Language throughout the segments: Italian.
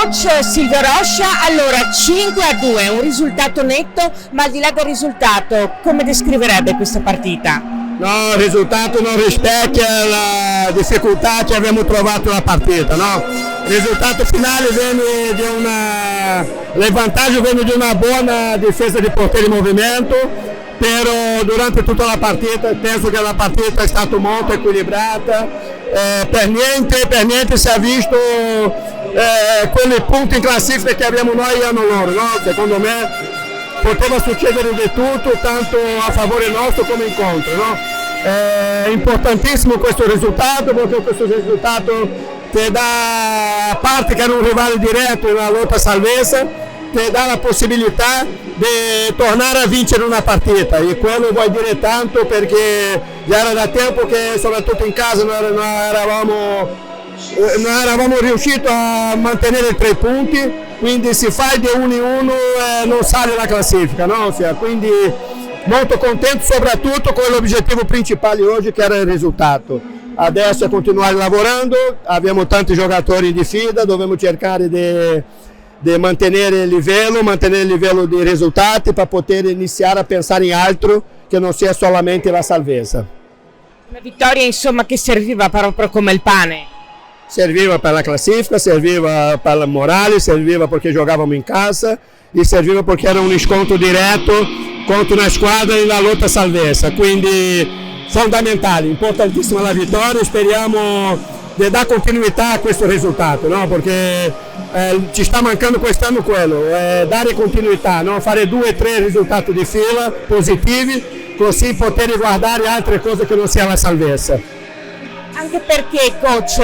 Coach Silvio Roscia, allora 5-2, un risultato netto, ma al di là del risultato, come descriverebbe questa partita? No, il risultato non rispecchia la difficoltà che abbiamo trovato nella partita, no? Il risultato finale viene di il vantaggio viene di una buona difesa di portiere in movimento, però durante tutta la partita penso che la partita è stata molto equilibrata, per niente si è visto quei punti in classifica che abbiamo noi e hanno loro, no? Secondo me poteva succedere di tutto, tanto a favore nostro come in contro, no? È importantissimo questo risultato, perché questo risultato ti dà, a parte che era un rivale diretto nella lotta a salvezza, ti dà la possibilità di tornare a vincere una partita, e quello vuol dire tanto, perché già era da tempo che soprattutto in casa non eravamo riusciti a mantenere i 3 punti, quindi si fa di 1 in 1 e non sale la classifica, no? Quindi molto contento soprattutto con l'obiettivo principale oggi, che era il risultato. Adesso è continuare lavorando, abbiamo tanti giocatori di fida, dobbiamo cercare di mantenere il livello di risultati per poter iniziare a pensare in altro che non sia solamente la salvezza. Una vittoria insomma che serviva proprio come il pane. Serviva per la classifica, serviva per la morale, serviva perché giocavamo in casa e serviva perché era un scontro diretto contro una squadra nella lotta a salvezza, quindi fondamentale, importantissima la vittoria, speriamo di dare continuità a questo risultato, no? Perché ci sta mancando quest'anno quello, dare continuità, no? Fare 2-3 risultati di fila positivi, così poter guardare altre cose che non sia la salvezza. Anche perché, coach,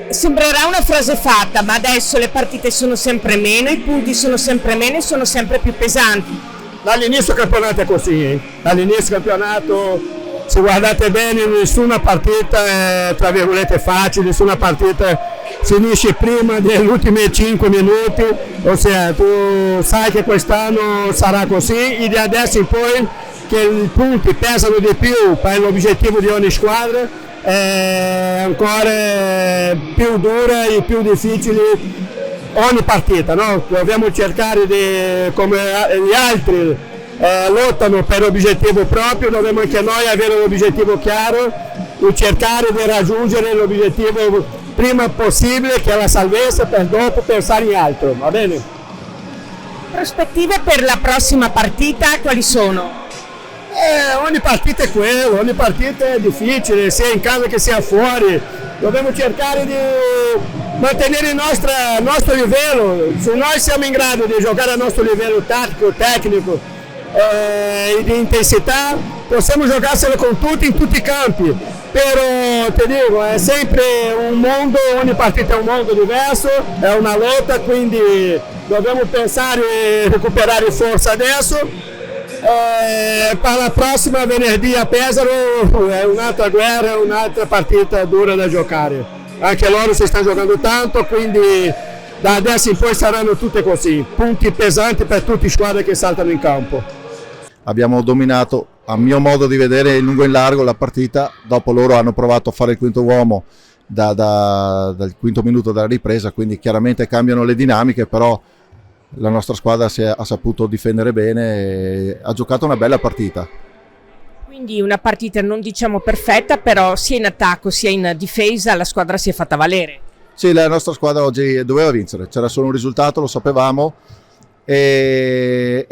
sembrerà una frase fatta, ma adesso le partite sono sempre meno, i punti sono sempre meno e sono sempre più pesanti. Dall'inizio del campionato è così, dall'inizio del campionato, se guardate bene, nessuna partita è tra virgolette facile, nessuna partita finisce prima degli ultimi 5 minuti, ossia tu sai che quest'anno sarà così, e da adesso in poi che i punti pesano di più per l'obiettivo di ogni squadra, è ancora più dura e più difficile ogni partita, no? Dobbiamo cercare di, come gli altri lottano per l'obiettivo proprio, dobbiamo anche noi avere un obiettivo chiaro e cercare di raggiungere l'obiettivo prima possibile, che è la salvezza, per dopo pensare in altro, va bene? Prospettive per la prossima partita quali sono? Ogni partita è quello, ogni partita è difficile, sia in casa che sia fuori. Dobbiamo cercare di mantenere il nostro livello. Se noi siamo in grado di giocare al nostro livello tattico, tecnico e di intensità, possiamo giocarselo con tutti in tutti i campi. Però ti dico, è sempre un mondo, ogni partita è un mondo diverso, è una lotta, quindi dobbiamo pensare e recuperare forza adesso. Per la prossima venerdì a Pesaro è un'altra guerra, un'altra partita dura da giocare. Anche loro si stanno giocando tanto, quindi da adesso in poi saranno tutte così, punti pesanti per tutte le squadre che saltano in campo. Abbiamo dominato, a mio modo di vedere, in lungo e in largo la partita. Dopo loro hanno provato a fare il quinto uomo dal quinto minuto della ripresa, quindi chiaramente cambiano le dinamiche, però la nostra squadra ha saputo difendere bene e ha giocato una bella partita. Quindi una partita non diciamo perfetta, però sia in attacco sia in difesa la squadra si è fatta valere. Sì, la nostra squadra oggi doveva vincere, c'era solo un risultato, lo sapevamo e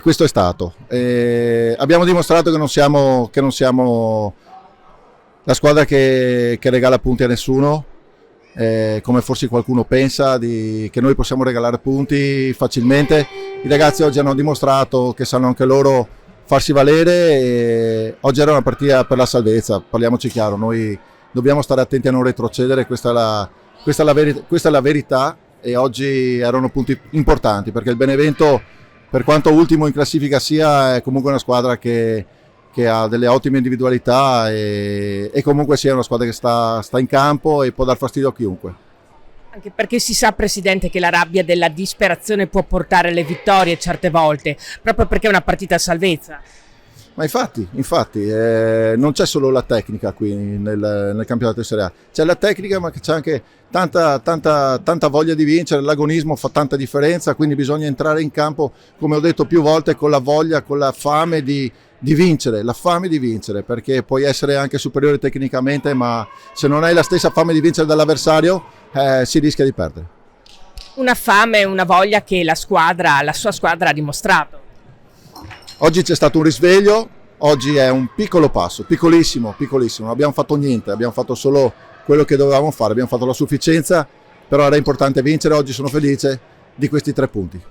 questo è stato. Abbiamo dimostrato che non siamo la squadra che regala punti a nessuno. Come forse qualcuno pensa che noi possiamo regalare punti facilmente. I ragazzi oggi hanno dimostrato che sanno anche loro farsi valere e oggi era una partita per la salvezza, parliamoci chiaro, noi dobbiamo stare attenti a non retrocedere, questa è la verità, e oggi erano punti importanti perché il Benevento, per quanto ultimo in classifica sia, è comunque una squadra che ha delle ottime individualità e comunque sia una squadra che sta in campo e può dar fastidio a chiunque. Anche perché si sa, Presidente, che la rabbia della disperazione può portare alle vittorie certe volte, proprio perché è una partita a salvezza. Ma infatti non c'è solo la tecnica qui nel campionato di Serie A, c'è la tecnica ma c'è anche tanta voglia di vincere, l'agonismo fa tanta differenza, quindi bisogna entrare in campo, come ho detto più volte, con la voglia, con la fame di vincere, perché puoi essere anche superiore tecnicamente, ma se non hai la stessa fame di vincere dall'avversario si rischia di perdere. Una fame e una voglia che la sua squadra ha dimostrato. Oggi c'è stato un risveglio, oggi è un piccolo passo, piccolissimo, non abbiamo fatto niente, abbiamo fatto solo quello che dovevamo fare, abbiamo fatto la sufficienza, però era importante vincere, oggi sono felice di questi 3 punti.